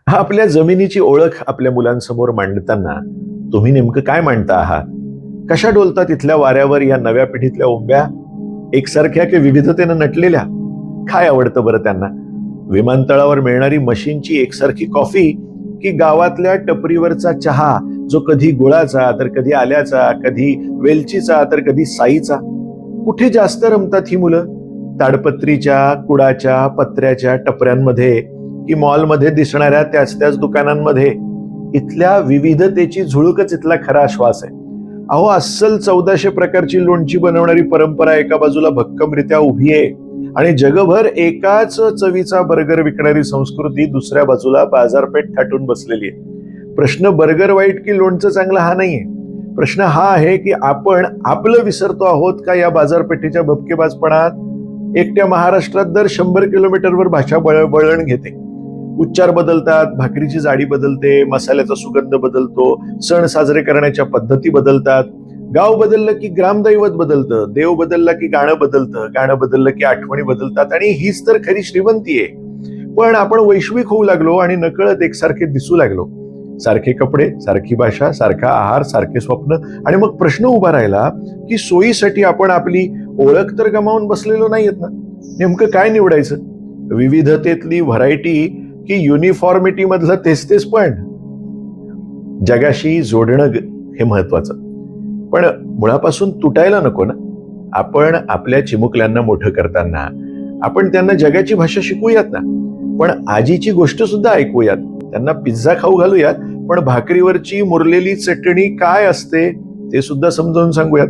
आपल्या जमिनीची ओळख आपल्या मुलांसमोर मांडताना तुम्ही नेमकं काय मांडता आहात? कशा डोलता तिथल्या वाऱ्यावर या नव्या पिढीतल्या ओंब्या? एकसारख्या की विविधतेनं नटलेल्या? काय आवडतं बरं त्यांना? विमानतळावर मिळणारी मशीनची एकसारखी कॉफी की गावातल्या टपरीवरचा चहा, जो कधी गुळाचा तर कधी आल्याचा, कधी वेलचीचा तर कधी साईचा? कुठे जास्त रमतात ही मुलं? ताडपत्रीच्या, कुडाच्या, पत्र्याच्या टपऱ्यांमध्ये की मॉलमध्ये दिसणाऱ्या त्याच त्याच दुकानांमध्ये? इथल्या विविधतेची झुळूकच इथला खरा श्वास आहे. अहो, अस्सल 1400 प्रकारची लोणची बनवणारी परंपरा एका बाजूला भक्कमरित्या उभी आहे आणि जगभर एकाच चवीचा बर्गर विकणारी संस्कृती दुसऱ्या बाजूला बाजारपेठ थाटून बसलेली आहे. प्रश्न बर्गर वाईट की लोणचं चांगलं हा नाहीये. प्रश्न हा आहे की आपण आपलं विसरतो आहोत का या बाजारपेठेच्या भपकेबाजपणात? एकट्या महाराष्ट्रात दर 100 किलोमीटरवर भाषा वळण घेते. उच्चार बदलतात, भाकरीची जाडी बदलते, मसाल्याचा सुगंध बदलतो, सण साजरे करण्याच्या पद्धती बदलतात. गाव बदललं की ग्रामदैवत बदलतं, देव बदलला की गाणं बदलतं, गाणं बदललं की आठवणी बदलतात आणि हीच तर खरी श्रीमंती आहे. पण आपण वैश्विक होऊ लागलो आणि नकळत एकसारखे दिसू लागलो. सारखे कपडे, सारखी भाषा, सारखा आहार, सारखे स्वप्न आणि मग प्रश्न उभा राहिला की सोयीसाठी आपण आपली ओळख तर गमावून बसलेलो नाहीयेत ना? नेमकं काय निवडायचं? विविधतेतली व्हरायटी की युनिफॉर्मिटी मधलं तेच तेच पण? जगाशी जोडणं हे महत्वाचं, पण मुळापासून तुटायला नको ना. आपण आपल्या चिमुकल्यांना मोठं करताना आपण त्यांना जगाची भाषा शिकवूयात ना, पण आजीची गोष्ट सुद्धा ऐकूयात. त्यांना पिझ्झा खाऊ घालूयात, पण भाकरीवरची मुरलेली चटणी काय असते ते सुद्धा समजावून सांगूयात.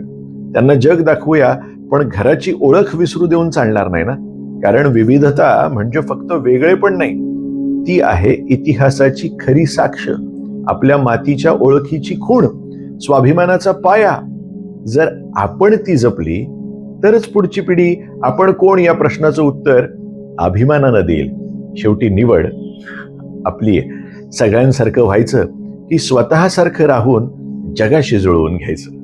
त्यांना जग दाखवूया, पण घराची ओळख विसरू देऊन चालणार नाही ना. कारण विविधता म्हणजे फक्त वेगळे पण नाही, ती आहे इतिहासाची खरी साक्ष, आपल्या मातीच्या ओळखीची खूण, स्वाभिमानाचा पाया. जर आपण ती जपली तरच पुढची पिढी आपण कोण या प्रश्नाचं उत्तर अभिमानानं देईल. शेवटी निवड आपली आहे. सगळ्यांसारखं व्हायचं की स्वतःसारखं राहून जगाशी जुळवून घ्यायचं.